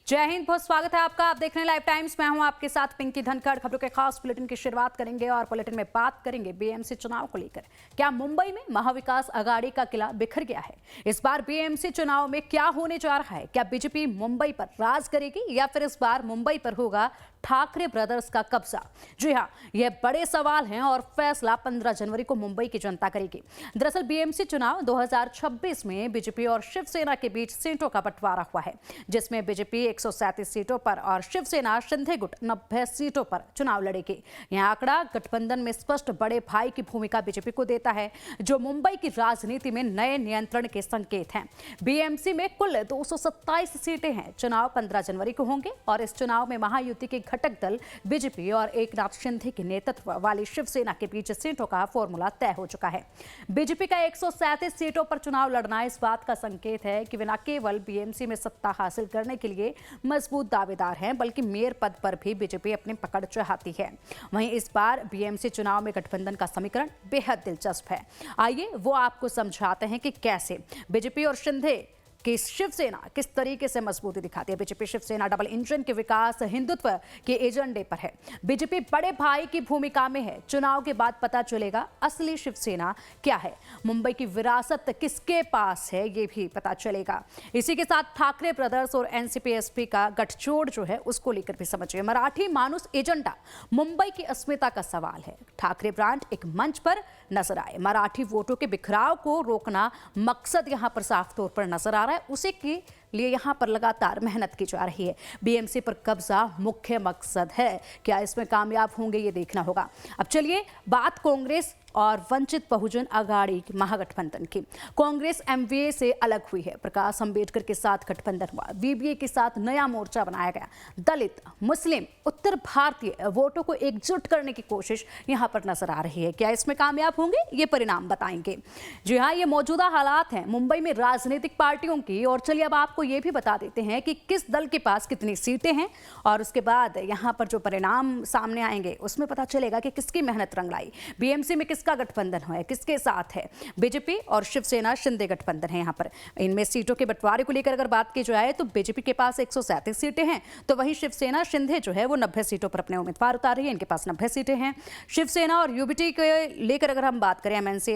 जय हिंद, बहुत स्वागत है आपका। आप देख रहे हैं लाइव टाइम्स। मैं हूं आपके साथ पिंकी धनखड़। खबरों के खास बुलेटिन की शुरुआत करेंगे और बुलेटिन में बात करेंगे बीएमसी चुनाव को लेकर। क्या मुंबई में महाविकास आघाड़ी का किला बिखर गया है? इस बार बीएमसी चुनाव में क्या होने जा रहा है? क्या बीजेपी मुंबई पर राज करेगी या फिर इस बार मुंबई पर होगा ठाकरे ब्रदर्स का कब्जा? जी हाँ, यह बड़े सवाल हैं और फैसला 15 जनवरी को मुंबई की जनता करेगी। दरअसल बीएमसी चुनाव 2026 में बीजेपी और शिवसेना के बीच सीटों का बंटवारा हुआ है, जिसमें बीजेपी 137 सीटों पर और शिवसेना शिंदे गुट 90 सीटों पर चुनाव लड़ेगी। यह आंकड़ा गठबंधन में स्पष्ट बड़े भाई की भूमिका बीजेपी को देता है, जो मुंबई की राजनीति में नए नियंत्रण के संकेत हैं। बीएमसी में कुल 227 सीटें हैं। चुनाव 15 जनवरी को होंगे और इस चुनाव में महायुति के घटक दल बीजेपी और एकनाथ शिंदे के नेतृत्व वाली शिवसेना के बीच सीटों का फॉर्मूला तय हो चुका है। बीजेपी का 137 सीटों पर चुनाव लड़ना इस बात का संकेत है कि वे न केवल बीएमसी में सत्ता हासिल करने के लिए मजबूत दावेदार हैं, बल्कि मेयर पद पर भी बीजेपी अपनी पकड़ चाहती है। वहीं इस बार बीएमसी चुनाव में गठबंधन का समीकरण बेहद दिलचस्प है। आइए वो आपको समझाते हैं कि कैसे बीजेपी और शिंदे कि शिवसेना किस तरीके से मजबूती दिखाती है। बीजेपी शिवसेना डबल इंजन के विकास हिंदुत्व के एजेंडे पर है। बीजेपी बड़े भाई की भूमिका में है। चुनाव के बाद पता चलेगा असली शिवसेना क्या है, मुंबई की विरासत किसके पास है, ये भी पता चलेगा। इसी के साथ ठाकरे ब्रदर्स और एनसीपी एसपी का गठजोड़ जो है उसको लेकर भी समझिए। मराठी मानुस एजेंडा मुंबई की अस्मिता का सवाल है। ठाकरे ब्रांड एक मंच पर नजर आए। मराठी वोटों के बिखराव को रोकना मकसद यहां पर साफ तौर पर नजर आ रहा है। उसी के लिए यहां पर लगातार मेहनत की जा रही है। बीएमसी पर कब्जा मुख्य मकसद है। क्या इसमें कामयाब होंगे, ये देखना होगा। अब चलिए बात कांग्रेस और वंचित बहुजन आघाड़ी महागठबंधन की। कांग्रेस एमवीए से अलग हुई है। प्रकाश अंबेडकर के साथ गठबंधन हुआ। वीबीए के साथ नया मोर्चा बनाया गया। दलित, मुस्लिम, उत्तर भारतीय वोटों को एकजुट करने की कोशिश यहां पर नजर आ रही है। क्या इसमें कामयाब होंगे, ये परिणाम बताएंगे। जी हाँ, ये मौजूदा हालात हैं मुंबई में राजनीतिक पार्टियों की। और चलिए अब आपको ये भी बता देते हैं कि किस दल के पास कितनी सीटें हैं और उसके बाद यहां पर जो परिणाम सामने आएंगे उसमें पता चलेगा कि किसकी मेहनत रंग लाई। बीएमसी में किसका गठबंधन है, किसके साथ है। बीजेपी और शिवसेना शिंदे गठबंधन है। यहां पर इनमें सीटों के बंटवारे को लेकर अगर बात की जाए तो बीजेपी के पास 137 सीटें हैं, तो वहीं शिवसेना शिंदे जो है वो 90 सीटों पर अपने उम्मीदवार उतार रही है। इनके पास 90 सीटें हैं। शिवसेना और यूबीटी को लेकर अगर हम बात करें, एमएनसी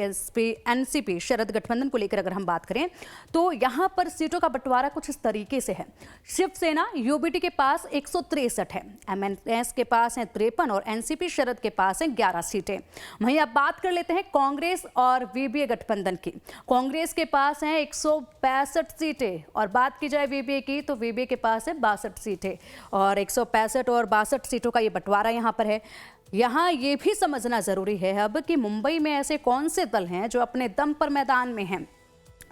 एनसीपी शरद गठबंधन को लेकर अगर हम बात करें तो यहां पर सीटों का बंटवारा कुछ इस तरीके से है। शिवसेना यूबीटी के पास 163 है, एमएनएस के पास है 53 और एनसीपी शरद के पास है 11 सीटें। वहीं अब बात कर लेते हैं कांग्रेस और वीबीए गठबंधन की। कांग्रेस के पास है 165 सीटें और बात की जाए वीबीए की तो वीबीए के पास है 62 सीटें और 165 और 62 सीटों का ये बंटवारा यहां पर है। यहां ये भी समझना जरूरी है अब कि मुंबई में ऐसे कौन से दल हैं जो अपने दम पर मैदान में हैं,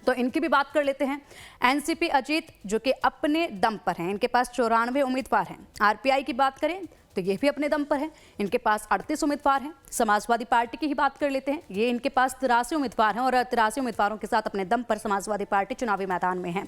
तो इनकी भी बात कर लेते हैं। एनसीपी अजीत जो कि अपने दम पर हैं, इनके पास 94 उम्मीदवार हैं। आरपीआई की बात करें तो ये भी अपने दम पर है, इनके पास 38 उम्मीदवार हैं। समाजवादी पार्टी की ही बात कर लेते हैं, ये इनके पास 83 उम्मीदवार हैं और 83 उम्मीदवारों के साथ अपने दम पर समाजवादी पार्टी चुनावी मैदान में है।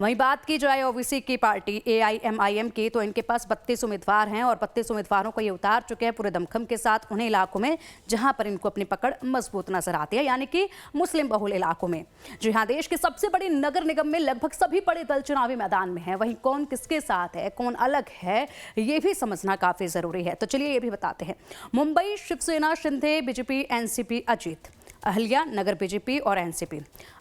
वहीं बात की जाए ओबीसी की पार्टी एआईएमआईएम की तो इनके पास 32 उम्मीदवार हैं और 32 उम्मीदवारों को ये उतार चुके हैं पूरे दमखम के साथ उन्हीं इलाकों में जहां पर इनको अपनी पकड़ मजबूत नजर आती है, यानी कि मुस्लिम बहुल इलाकों में। जी हाँ, देश के सबसे बड़े नगर निगम में लगभग सभी बड़े दल चुनावी मैदान में है। वहीं कौन किसके साथ है, कौन अलग है, ये भी समझना काफी जरूरी है। तो चलिए ये भी बताते हैं। मुंबई शिवसेना शिंदे बीजेपी एनसीपी अजीत, अहल्या नगर बीजेपी और एनसीपी,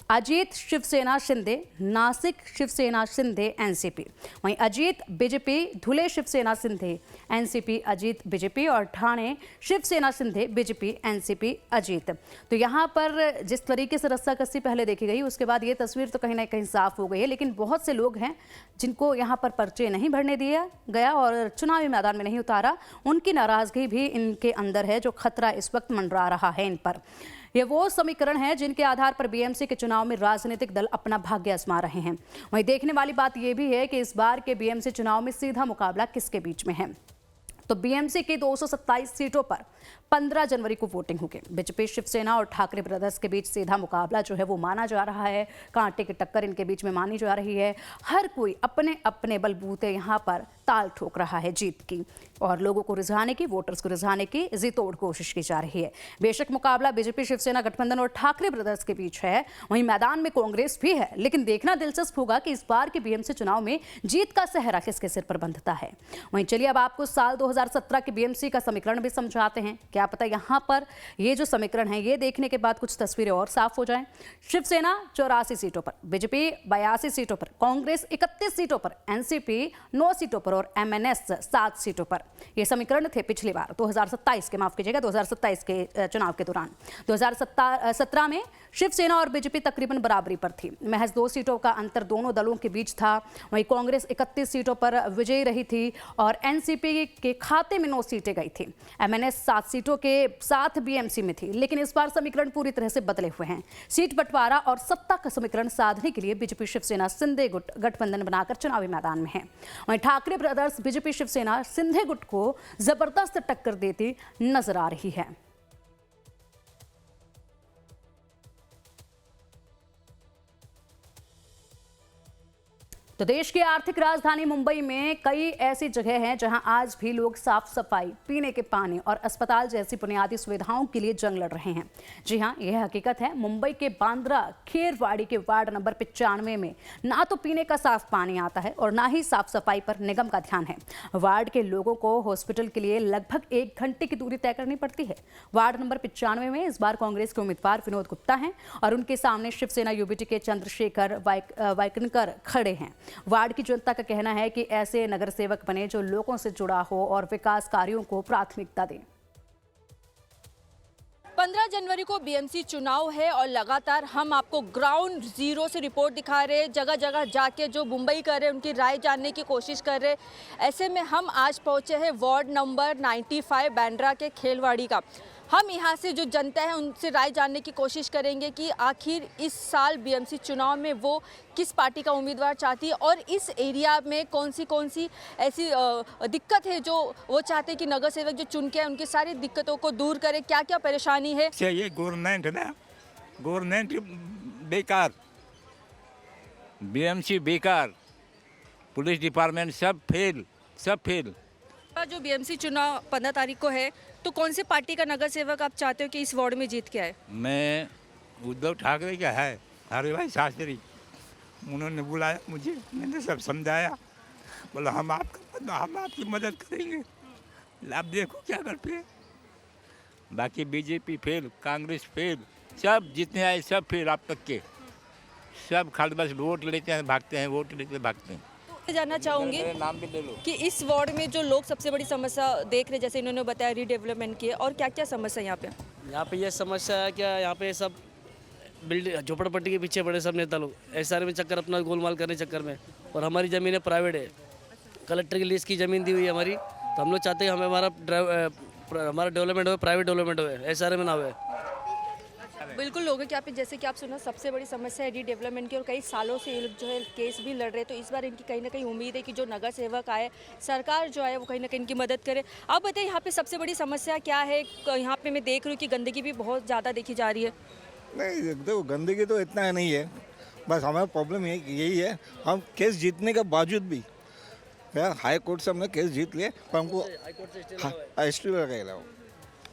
अजीत शिवसेना शिंदे, नासिक शिवसेना शिंदे एनसीपी, वहीं अजीत बीजेपी, धुले शिवसेना शिंदे एनसीपी अजीत बीजेपी और ठाणे शिवसेना शिंदे बीजेपी एनसीपी अजीत। तो यहाँ पर जिस तरीके से रस्साकसी पहले देखी गई उसके बाद ये तस्वीर तो कहीं ना कहीं साफ हो गई है, लेकिन बहुत से लोग हैं जिनको यहाँ पर पर्चे नहीं भरने दिया गया और चुनावी मैदान में नहीं उतारा। उनकी नाराजगी भी इनके अंदर है, जो खतरा इस वक्त मंडरा रहा है इन पर। ये वो समीकरण है जिनके आधार पर बीएमसी के चुनाव में राजनीतिक दल अपना भाग्य आजमा रहे हैं। वहीं देखने वाली बात यह भी है कि इस बार के बीएमसी चुनाव में सीधा मुकाबला किसके बीच में है। तो बीएमसी की 227 सीटों पर 15 जनवरी को वोटिंग होगी। बीजेपी शिवसेना और ठाकरे ब्रदर्स के बीच सीधा मुकाबला जो है वो माना जा रहा है। कांटे की टक्कर इनके बीच में मानी जा रही है। हर कोई अपने अपने बलबूते यहाँ पर ताल ठोक रहा है जीत की और लोगों को रिझाने की, वोटर्स को रिझाने की जी तोड़ कोशिश की जा रही है। बेशक मुकाबला बीजेपी, शिवसेना गठबंधन और ठाकरे ब्रदर्स के बीच है, वहीं मैदान में कांग्रेस भी है, लेकिन देखना दिलचस्प होगा कि इस बार के बीएमसी चुनाव में जीत का सेहरा किसके सिर पर बंधता है। वहीं चलिए अब आपको साल 2017 के बीएमसी का समीकरण भी समझाते हैं। क्या पता यहां पर ये जो समीकरण है ये देखने के बाद कुछ तस्वीरें और साफ हो जाएं। शिवसेना 84 सीटों पर, बीजेपी 82 सीटों पर, कांग्रेस 31 सीटों पर, एनसीपी 9 सीटों पर और एमएनएस 7 सीटों पर। ये समीकरण थे पिछली बार 2027 के, माफ कीजिएगा 2027 के चुनाव के दौरान। 2017 में शिवसेना और बीजेपी तकरीबन बराबरी पर थी, महज 2 सीटों का अंतर दोनों दलों के बीच था। वहीं कांग्रेस 31 सीटों पर विजयी रही थी और एनसीपी के खाते में 9 सीटें गई थी। एमएनएस 7 सीटों के साथ बीएमसी में थी, लेकिन इस बार समीकरण पूरी तरह से बदले हुए हैं। सीट बंटवारा और सत्ता का समीकरण साधने के लिए बीजेपी शिवसेना सिंधे गुट गठबंधन बनाकर चुनावी मैदान में है। वहीं ठाकरे ब्रदर्स बीजेपी शिवसेना सिंधे गुट को जबरदस्त टक्कर देती नजर आ रही है। तो देश की आर्थिक राजधानी मुंबई में कई ऐसी जगह हैं जहां आज भी लोग साफ सफाई, पीने के पानी और अस्पताल जैसी बुनियादी सुविधाओं के लिए जंग लड़ रहे हैं। जी हां, यह हकीकत है। मुंबई के बांद्रा खेरवाड़ी के वार्ड नंबर 95 में ना तो पीने का साफ पानी आता है और ना ही साफ सफाई पर निगम का ध्यान है। वार्ड के लोगों को हॉस्पिटल के लिए लगभग 1 घंटे की दूरी तय करनी पड़ती है। वार्ड नंबर 95 में इस बार कांग्रेस के उम्मीदवार विनोद गुप्ता हैं और उनके सामने शिवसेना यूबीटी के चंद्रशेखर वाइकनकर खड़े हैं। वार्ड की जनता का कहना है कि ऐसे नगर सेवक बने जो लोगों से जुड़ा हो और विकास कार्यों को प्राथमिकता दें। 15 जनवरी को बीएमसी चुनाव है और लगातार हम आपको ग्राउंड जीरो से रिपोर्ट दिखा रहे हैं, जगह जगह जाके जो मुंबई कर रहे हैं उनकी राय जानने की कोशिश कर रहे हैं। ऐसे में हम आज पहुंचे हैं वार्ड नंबर 95 बांद्रा के खेलवाड़ी का। हम यहाँ से जो जनता है उनसे राय जानने की कोशिश करेंगे कि आखिर इस साल बीएमसी चुनाव में वो किस पार्टी का उम्मीदवार चाहती है और इस एरिया में कौन सी ऐसी दिक्कत है जो वो चाहते हैं कि नगर सेवक जो चुन के हैं उनकी सारी दिक्कतों को दूर करें। क्या क्या परेशानी है? ये गवर्नमेंट है ना, गवर्नमेंट बेकार, बीएमसी बेकार, पुलिस डिपार्टमेंट सब फेल। जो बीएमसी चुनाव 15 तारीख को है, तो कौन सी पार्टी का नगर सेवक आप चाहते हो कि इस वार्ड में जीत के आए? मैं उद्धव ठाकरे का है, हरे भाई शास्त्री। उन्होंने बुलाया मुझे, मैंने सब समझाया, बोला हम आपकी मदद करेंगे। आप देखो क्या करते हैं। बाकी बीजेपी फेल, कांग्रेस फेल, सब जितने आए सब फेल आप तक के। सब खाली बस वोट लेते हैं भागते हैं, वोट लेते भागते हैं। जानना चाहूंगी नाम भी ले लो कि इस वार्ड में जो लोग सबसे बड़ी समस्या देख रहे हैं, जैसे इन्होंने बताया रीडेवलपमेंट की है, और क्या क्या समस्या यहाँ पे ये समस्या है क्या, यहाँ पे सब बिल्डिंग झोपड़पट्टी के पीछे बड़े सब नेता लोग एसआर में चक्कर अपना गोलमाल करने चक्कर में, और हमारी ज़मीनें प्राइवेट है, कलेक्टर की लीज की ज़मीन दी हुई है हमारी। तो हम लोग चाहते हैं हमें हमारा डेवलपमेंट हो, प्राइवेट डेवलपमेंट हो, एसआर में ना हो। बिल्कुल लोगों के यहाँ पे जैसे कि आप सुना सबसे बड़ी समस्या है रीडेवलपमेंट की, और कई सालों से ये लोग जो है केस भी लड़ रहे हैं। तो इस बार इनकी कहीं ना कहीं उम्मीद है कि जो नगर सेवक आए, सरकार जो है वो कहीं ना कहीं इनकी मदद करे। आप बताइए यहाँ पे सबसे बड़ी समस्या क्या है? यहाँ पे मैं देख रही हूँ कि गंदगी भी बहुत ज़्यादा देखी जा रही है। नहीं देखो, गंदगी तो इतना नहीं है, बस हमारा प्रॉब्लम यही है, हम केस जीतने के बावजूद भी हाई कोर्ट से हमने केस जीत लिए पर हमको स्टे लगाएगा।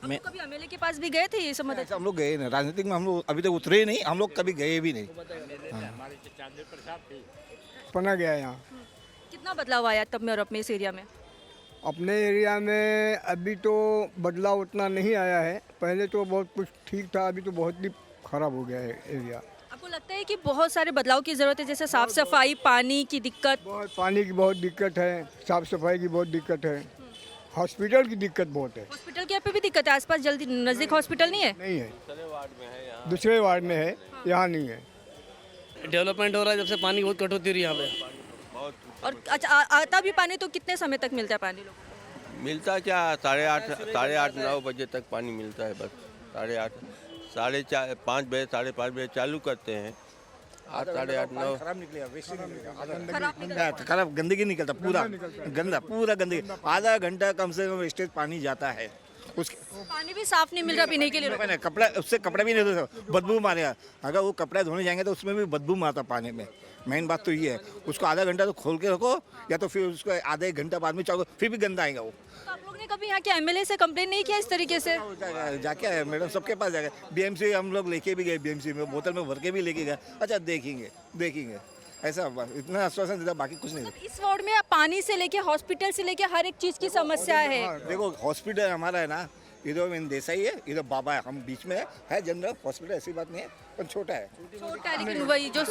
मैं कभी एमएलए के पास भी गए थे ये सब मदद? हम लोग गए नहीं, राजनीतिक में हम लोग अभी तक उतरे ही नहीं, हम लोग कभी गए भी नहीं। पना गया यहाँ। कितना बदलाव आया तब में और अपने इस एरिया में? अपने एरिया में अभी तो बदलाव उतना नहीं आया है, पहले तो बहुत कुछ ठीक था, अभी तो बहुत ही खराब हो गया है एरिया। आपको लगता है कि बहुत सारे बदलाव की ज़रूरत है, जैसे साफ सफाई, पानी की दिक्कत? बहुत पानी की बहुत दिक्कत है, साफ सफाई की बहुत दिक्कत है, हॉस्पिटल की दिक्कत बहुत है। हॉस्पिटल की यहाँ पे भी दिक्कत है? आसपास जल्दी नज़दीक हॉस्पिटल नहीं है? नहीं है, दूसरे वार्ड में है, यहाँ नहीं है। डेवलपमेंट हो रहा है जब से पानी बहुत कटौती हो रही है यहाँ पे। और अच्छा आता भी पानी तो कितने समय तक मिलता है पानी लोगों को? मिलता क्या 8:30 9 बजे तक पानी मिलता है, बस 8:30 4:30 5 बजे 5:30 बजे चालू करते हैं, 8 8:30 9 खराब गंदगी निकलता, पूरा गंदगी, आधा घंटा कम से कम वेस्टेज पानी जाता है। पानी भी साफ नहीं मिल रहा पीने के लिए। कपड़ा, उससे कपड़ा भी नहीं धोता, बदबू मारेगा। अगर वो कपड़ा धोने जाएंगे तो उसमें भी बदबू मारता पानी में। मेन बात तो ये है, उसको आधा घंटा तो खोल के रखो, या तो फिर उसको आधे एक घंटा बाद में चाहो, फिर भी गंदा आएगा वो। तो आप लोग ने कभी यहाँ के एमएलए से कंप्लेन नहीं किया इस तरीके से? जाके आए मैडम, सबके पास जाएगा। बीएमसी हम लोग लेके भी गए, बीएमसी में बोतल में भर के भी लेके गए। अच्छा देखेंगे ऐसा इतना आश्वासन देता, बाकी कुछ नहीं। इस वार्ड में पानी से लेके हॉस्पिटल से लेके हर एक चीज की समस्या है। हाँ, देखो हॉस्पिटल हमारा है ना, इधर में देसाई है, इधर बाबा है, हम बीच में है जनरल हॉस्पिटल, ऐसी बात नहीं है, पर छोटा है। छोटा है, लेकिन वही जो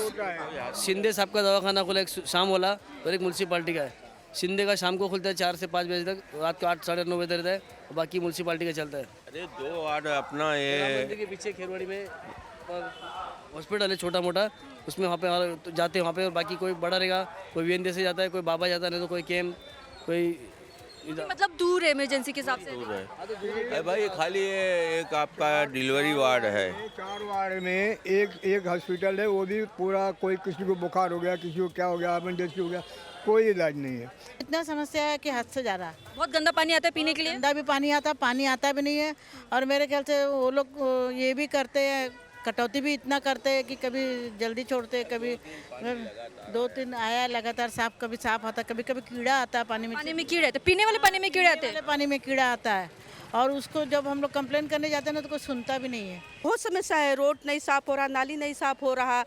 शिंदे साहब का दवाखाना खुला, एक शाम वाला और एक म्यूनसिपाल्टी का है। शिंदे का शाम को खुलता है 4 से 5 बजे तक, रात को 8 साढ़े 9 बजे तक रहता है, बाकी म्यूनसिपाल्टी का चलता है। अरे 2 वार्ड अपना ये मंदिर के पीछे खेरवाड़ी में हॉस्पिटल है छोटा मोटा, उसमें वहाँ पे जाते हैं वहाँ पे, और बाकी कोई बड़ा रहेगा, कोई वीएनडी से जाता है, कोई बाबा जाता है, नहीं तो कोई केम, कोई मतलब दूर है इमरजेंसी के हिसाब से। दूर है। अरे भाई खाली ये एक आपका डिलीवरी वार्ड है। 4 वार्ड में एक हॉस्पिटल है, वो भी पूरा, कोई किसी को बुखार हो गया, किसी को क्या हो गया, अपेंडिक्स हो गया, कोई इलाज नहीं है। इतना समस्या है कि हद से ज़्यादा। बहुत गंदा पानी आता है पीने के लिए। गंदा भी पानी आता भी नहीं है। और मेरे ख्याल से वो लोग ये भी करते हैं, कटौती भी इतना करते हैं कि कभी जल्दी छोड़ते हैं, कभी 2-3 आया लगातार साफ, कभी साफ आता, कभी कभी कीड़ा आता है पानी में। पानी में कीड़े आते, पीने वाले पानी में कीड़े आते हैं। पानी में कीड़ा आता है, और उसको जब हम लोग कंप्लेन करने जाते हैं ना तो कोई सुनता भी नहीं है। बहुत समस्या है, रोड नहीं साफ हो रहा, नाली नहीं साफ हो रहा।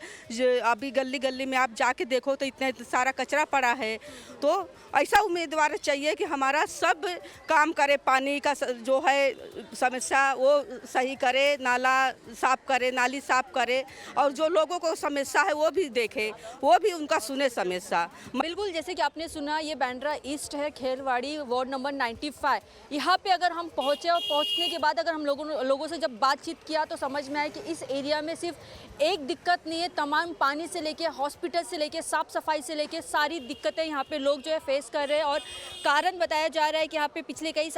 अभी गली गली में आप जाके देखो तो इतना सारा कचरा पड़ा है। तो ऐसा उम्मीदवार चाहिए कि हमारा सब काम करे, पानी का जो है समस्या वो सही करे, नाला साफ करे, नाली साफ करे, और जो लोगों को समस्या है वो भी देखे, वो भी उनका सुने समस्या। बिल्कुल, जैसे कि आपने सुना, ये बांद्रा ईस्ट है, खेरवाड़ी वार्ड नंबर 95। यहाँ पे अगर हम पहुँचे और पहुँचने के बाद अगर हम लोगों से जब बातचीत किया तो समझ में आया कि इस एरिया में सिर्फ एक दिक्कत नहीं है, तमाम पानी से लेके हॉस्पिटल से लेके साफ सफाई से लेके सारी दिक्कतें यहाँ पे लोग जो है फेस कर रहे हैं। और कारण बताया जा रहा है कि यहाँ पे पिछले कई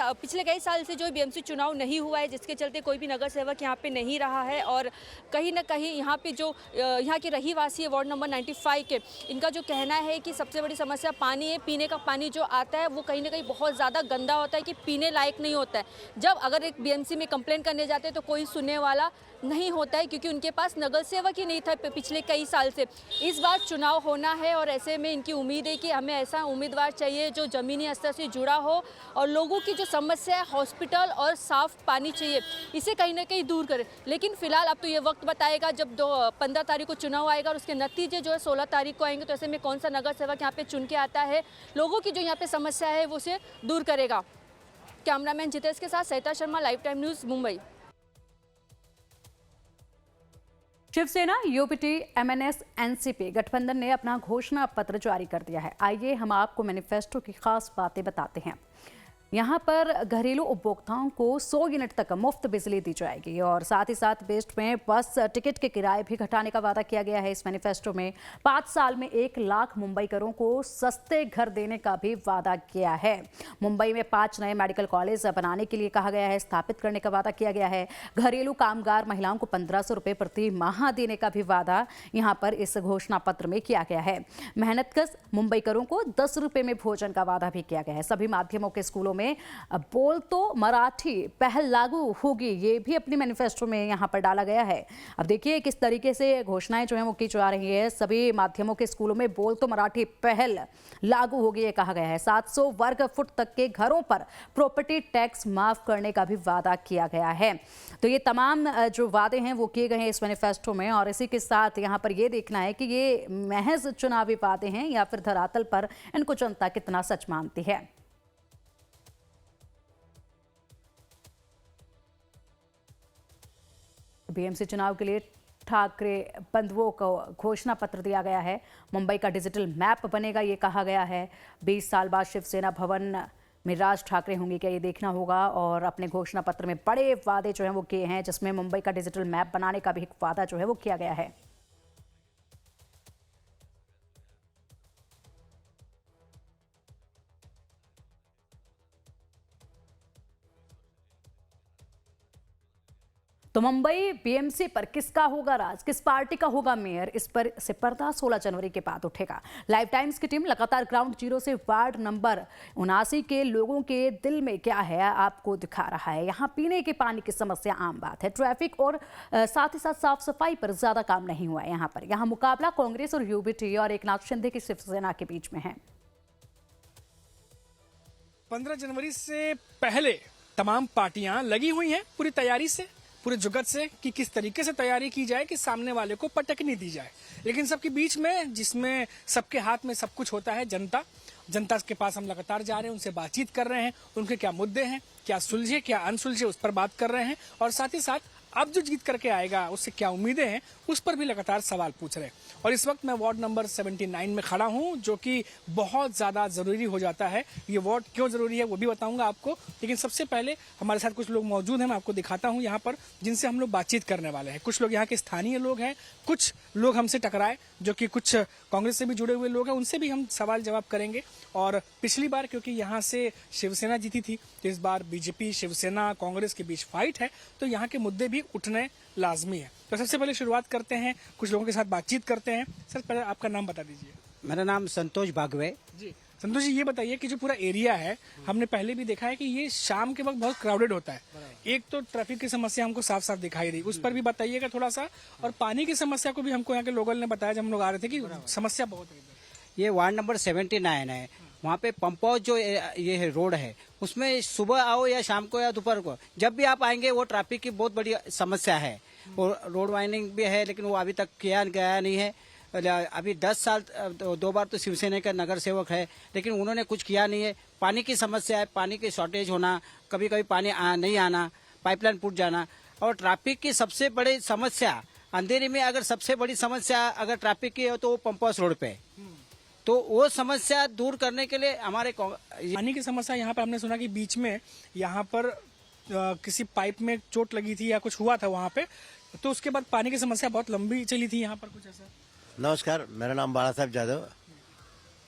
साल से जो बीएमसी चुनाव नहीं हुआ है, जिसके चलते कोई भी नगर सेवक यहाँ पे नहीं रहा है। और कहीं ना कहीं यहाँ पे जो यहाँ के रहीवासी है वार्ड नंबर 95 के, इनका जो कहना है कि सबसे बड़ी समस्या पानी है। पीने का पानी जो आता है वो कहीं ना कहीं बहुत ज़्यादा गंदा होता है कि पीने लायक नहीं होता है। जब अगर एक बीएमसी में कंप्लेंट करने जाते हैं तो कोई सुनने वाला नहीं होता है, क्योंकि उनके पास नगर सेवक ही नहीं था पिछले कई साल से। इस बार चुनाव होना है और ऐसे में इनकी उम्मीद है कि हमें ऐसा उम्मीदवार चाहिए जो ज़मीनी स्तर से जुड़ा हो और लोगों की जो समस्या है हॉस्पिटल और साफ़ पानी चाहिए, इसे कहीं ना कहीं दूर करे। लेकिन फिलहाल अब तो ये वक्त बताएगा, जब 15 तारीख को चुनाव आएगा और उसके नतीजे जो है 16 तारीख को आएंगे, तो ऐसे में कौन सा नगर सेवक यहाँ पे चुन के आता है, लोगों की जो यहाँ पे समस्या है वो उसे दूर करेगा। कैमरामैन जितेश के साथ Sarita Sharma, live time news, Mumbai. Shiv Sena, UPT, MNS, NCP गठबंधन ने अपना घोषणा पत्र जारी कर दिया है। आइए हम आपको मैनिफेस्टो की खास बातें बताते हैं। यहाँ पर घरेलू उपभोक्ताओं को 100 यूनिट तक मुफ्त बिजली दी जाएगी और साथ ही साथ बेस्ट में बस टिकट के किराए भी घटाने का वादा किया गया है। इस मैनिफेस्टो में 5 साल में 1 लाख मुंबईकरों को सस्ते घर देने का भी वादा किया है। मुंबई में 5 नए मेडिकल कॉलेज बनाने के लिए कहा गया है, स्थापित करने का वादा किया गया है। घरेलू कामगार महिलाओं को 1500 रुपये प्रति माह देने का भी वादा यहाँ पर इस घोषणा पत्र में किया गया है। मेहनतकश मुंबईकरों को 10 रुपये में भोजन का वादा भी किया गया है। सभी माध्यमों के स्कूलों में बोल तो मराठी पहल लागू होगी, ये भी अपनी मैनिफेस्टो में यहाँ पर डाला गया है। अब देखिए किस तरीके से घोषणाएं जो है वो की जा रही है। सभी माध्यमों के स्कूलों में बोल तो मराठी पहल लागू होगी, ये कहा गया है। 700 वर्ग फुट तक के घरों पर प्रॉपर्टी टैक्स माफ करने का भी वादा किया गया है। तो ये तमाम जो वादे हैं वो किए गए हैं इस मैनिफेस्टो में। और इसी के साथ यहाँ पर ये देखना है कि ये महज चुनावी वादे हैं या फिर धरातल पर इनको जनता कितना सच मानती है। बीएमसी चुनाव के लिए ठाकरे बंधुओं को घोषणा पत्र दिया गया है। मुंबई का डिजिटल मैप बनेगा, ये कहा गया है। 20 साल बाद शिवसेना भवन में राज ठाकरे होंगे, क्या ये देखना होगा। और अपने घोषणा पत्र में बड़े वादे जो हैं वो किए हैं, जिसमें मुंबई का डिजिटल मैप बनाने का भी एक वादा जो है वो किया गया है। तो मुंबई बीएमसी पर किसका होगा राज, किस पार्टी का होगा मेयर, इस पर से पर्दा 16 जनवरी के बाद उठेगा। लाइव टाइम्स की टीम लगातार ग्राउंड जीरो से वार्ड नंबर 79 के लोगों के दिल में क्या है आपको दिखा रहा है। यहाँ पीने के पानी की समस्या आम बात है, ट्रैफिक और साथ ही साथ साफ सफाई पर ज्यादा काम नहीं हुआ है। यहाँ मुकाबला कांग्रेस और यूबीटी और एकनाथ शिंदे की शिवसेना के बीच में है। 15 जनवरी से पहले तमाम पार्टियां लगी हुई हैं पूरी तैयारी से, पूरे जुगत से कि किस तरीके से तैयारी की जाए कि सामने वाले को पटकनी दी जाए। लेकिन सबके बीच में, जिसमें सबके हाथ में सब कुछ होता है, जनता के पास हम लगातार जा रहे हैं, उनसे बातचीत कर रहे हैं, उनके क्या मुद्दे हैं, क्या सुलझे क्या अनसुलझे, उस पर बात कर रहे हैं। और साथ ही साथ अब जो जीत करके आएगा उससे क्या उम्मीदें हैं, उस पर भी लगातार सवाल पूछ रहे हैं। और इस वक्त मैं वार्ड नंबर 79 में खड़ा हूं, जो कि बहुत ज़्यादा ज़रूरी हो जाता है। ये वार्ड क्यों ज़रूरी है वो भी बताऊंगा आपको, लेकिन सबसे पहले हमारे साथ कुछ लोग मौजूद हैं, मैं आपको दिखाता हूं यहाँ पर, जिनसे हम लोग बातचीत करने वाले हैं। कुछ लोग यहाँ के स्थानीय लोग हैं, कुछ लोग हमसे टकराए जो कि कुछ कांग्रेस से भी जुड़े हुए लोग हैं, उनसे भी हम सवाल जवाब करेंगे। और पिछली बार क्योंकि यहाँ से शिवसेना जीती थी, तो इस बार बीजेपी, शिवसेना, कांग्रेस के बीच फाइट है, तो यहाँ के मुद्दे भी उठने लाजमी है। तो सबसे पहले शुरुआत करते हैं, कुछ लोगों के साथ बातचीत करते हैं। सर पहले आपका नाम बता दीजिए। मेरा नाम संतोष बागवे जी संतोष जी, ये बताइए कि जो पूरा एरिया है, हमने पहले भी देखा है कि ये शाम के वक्त बहुत क्राउडेड होता है। एक तो ट्रैफिक की समस्या हमको साफ साफ दिखाई दी, उस पर भी बताइएगा थोड़ा सा। और पानी की समस्या को भी हमको यहाँ के लोगों ने बताया जब हम लोग आ रहे थे कि समस्या बहुत है। ये वार्ड नंबर 79 है, वहाँ पे पंप हाउस जो ये है रोड है, उसमें सुबह आओ या शाम को या दोपहर को, जब भी आप आएंगे वो ट्रैफिक की बहुत बड़ी समस्या है। और रोड वाइंडिंग भी है, लेकिन वो अभी तक किया गया नहीं है। अभी 10 साल 2 बार तो शिवसेना का नगर सेवक है, लेकिन उन्होंने कुछ किया नहीं है। पानी की समस्या है, पानी की शॉर्टेज होना, कभी कभी पानी नहीं आना, पाइपलाइन फूट जाना। और ट्रैफिक की सबसे बड़ी समस्या अंधेरी में, अगर सबसे बड़ी समस्या अगर ट्रैफिक की है तो वो पंप हाउस रोड पे। तो वो समस्या दूर करने के लिए हमारे पानी की समस्या, यहाँ पर हमने सुना कि बीच में यहाँ पर किसी पाइप में चोट लगी थी या कुछ हुआ था वहाँ पे, तो उसके बाद पानी की समस्या बहुत लंबी चली थी यहाँ पर, कुछ ऐसा। नमस्कार, मेरा नाम बाळासाहेब जाधव,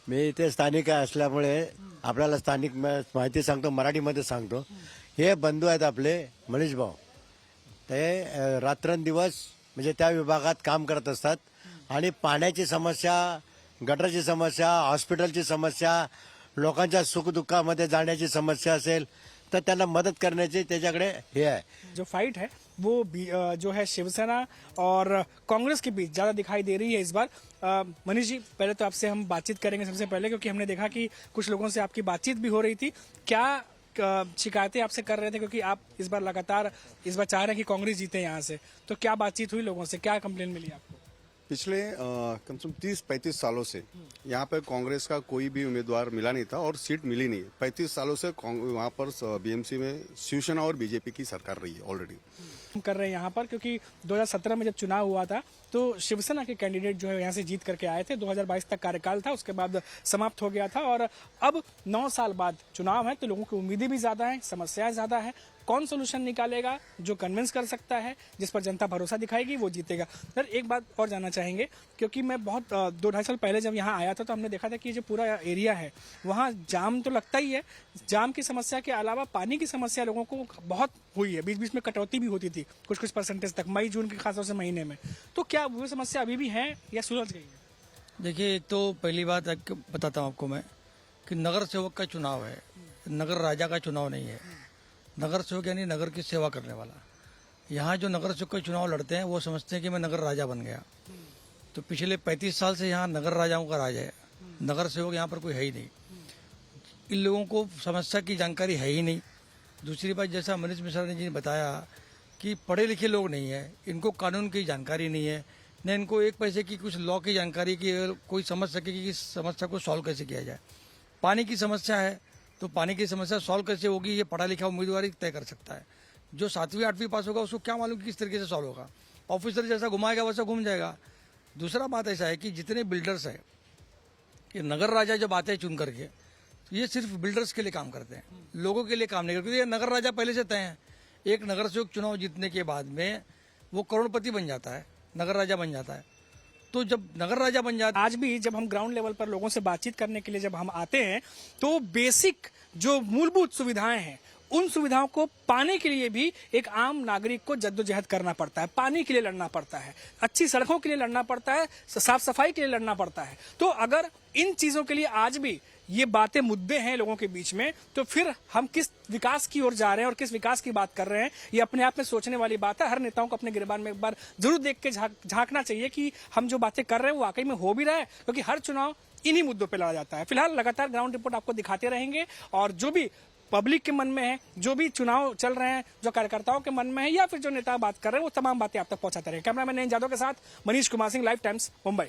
मी इथे स्थानिक असल्यामुळे आपल्याला स्थानिक माहिती सांगतो, मराठीमध्ये सांगतो। हे बंधू आहेत आपले मनीष भाऊ, ते रात्रंदिवस म्हणजे त्या विभागात काम करत असतात आणि पाण्याची समस्या, गटरची समस्या, हॉस्पिटलची समस्या, लोकांच्या सुखदुःखामध्ये जाण्याची समस्या असेल तर त्यांना मदत करण्याची त्याच्याकडे हे आहे। जो फाइट है वो जो है शिवसेना और कांग्रेस के बीच ज्यादा दिखाई दे रही है इस बार। मनीष जी, पहले तो आपसे हम बातचीत करेंगे सबसे पहले, क्योंकि हमने देखा कि कुछ लोगों से आपकी बातचीत भी हो रही थी। क्या शिकायतें आपसे कर रहे थे, क्योंकि आप इस बार लगातार इस बार चाह रहे हैं कि कांग्रेस जीते यहाँ से, तो क्या बातचीत हुई लोगों से, क्या कंप्लेन मिली आपको? पिछले कम से कम 30-35 सालों से यहाँ पर कांग्रेस का कोई भी उम्मीदवार मिला नहीं था और सीट मिली नहीं। 35 सालों से वहाँ पर बीएमसी में शिवसेना और बीजेपी की सरकार रही है ऑलरेडी। कर रहे हैं यहाँ पर, क्योंकि 2017 में जब चुनाव हुआ था तो शिवसेना के कैंडिडेट जो है यहाँ से जीत करके आए थे। 2022 तक कार्यकाल था, उसके बाद समाप्त हो गया था। और अब 9 साल बाद चुनाव है, तो लोगों की उम्मीदें भी ज्यादा हैं, समस्याएं ज्यादा है। कौन सोल्यूशन निकालेगा, जो कन्विंस कर सकता है, जिस पर जनता भरोसा दिखाएगी, वो जीतेगा। सर एक बात और जानना चाहेंगे, क्योंकि मैं बहुत 2-2.5 साल पहले जब यहाँ आया था तो हमने देखा था कि जो पूरा एरिया है वहाँ जाम तो लगता ही है। जाम की समस्या के अलावा पानी की समस्या लोगों को बहुत हुई है, बीच बीच में कटौती भी होती थी कुछ परसेंटेज तक, मई जून के खासतौर से महीने में। तो क्या वो समस्या अभी भी है या सुलझ गई है? देखिए, एक तो पहली बात बताता हूँ आपको मैं कि नगर सेवक का चुनाव है, नगर राजा का चुनाव नहीं है। नगर सेवक यानी नगर की सेवा करने वाला। यहाँ जो नगर सेवक का चुनाव लड़ते हैं वो समझते हैं कि मैं नगर राजा बन गया। तो पिछले 35 साल से यहाँ नगर राजाओं का राज है, नगर सेवक यहाँ पर कोई है ही नहीं। इन लोगों को समस्या की जानकारी है ही नहीं। दूसरी बात, जैसा मनीष मिश्रा जी ने बताया कि पढ़े लिखे लोग नहीं है, इनको कानून की जानकारी नहीं है, न इनको एक पैसे की कुछ लॉ की जानकारी की कोई समझ सके कि इस समस्या को सॉल्व कैसे किया जाए। पानी की समस्या है, तो पानी की समस्या सॉल्व कैसे होगी, ये पढ़ा लिखा उम्मीदवार ही तय कर सकता है। जो 7वीं 8वीं पास होगा उसको क्या मालूम कि किस तरीके से सॉल्व होगा। ऑफिसर जैसा घुमाएगा वैसा घूम जाएगा। दूसरा बात ऐसा है कि जितने बिल्डर्स है, कि नगर राजा जब आते हैं चुन करके, तो ये सिर्फ बिल्डर्स के लिए काम करते हैं, लोगों के लिए काम नहीं करते। ये नगर राजा पहले से तय है। एक नगर सेवक चुनाव जीतने के बाद में वो करोड़पति बन जाता है, नगर राजा बन जाता है। तो जब नगर राजा बन जाता है, आज भी जब हम ग्राउंड लेवल पर लोगों से बातचीत करने के लिए जब हम आते हैं तो बेसिक जो मूलभूत सुविधाएं हैं उन सुविधाओं को पाने के लिए भी एक आम नागरिक को जद्दोजहद करना पड़ता है, पानी के लिए लड़ना पड़ता है, अच्छी सड़कों के लिए लड़ना पड़ता है, साफ सफाई के लिए लड़ना पड़ता है। तो अगर इन चीजों के लिए आज भी ये बातें मुद्दे हैं लोगों के बीच में, तो फिर हम किस विकास की ओर जा रहे हैं और किस विकास की बात कर रहे हैं, ये अपने आप में सोचने वाली बात है। हर नेताओं को अपने गिरबान में एक बार जरूर देख के झांकना चाहिए कि हम जो बातें कर रहे हैं वो वाकई में हो भी रहा है, क्योंकि हर चुनाव इन्हीं मुद्दों पर लड़ा जाता है। फिलहाल लगातार ग्राउंड रिपोर्ट आपको दिखाते रहेंगे और जो भी पब्लिक के मन में है, जो भी चुनाव चल रहे हैं, जो कार्यकर्ताओं के मन में है या फिर जो नेता बात कर रहे हैं, वो तमाम बातें आप तक पहुंचाते रहेंगे। कैमरामैन नयन जादव के साथ मनीष कुमार सिंह, लाइव टाइम्स, मुंबई।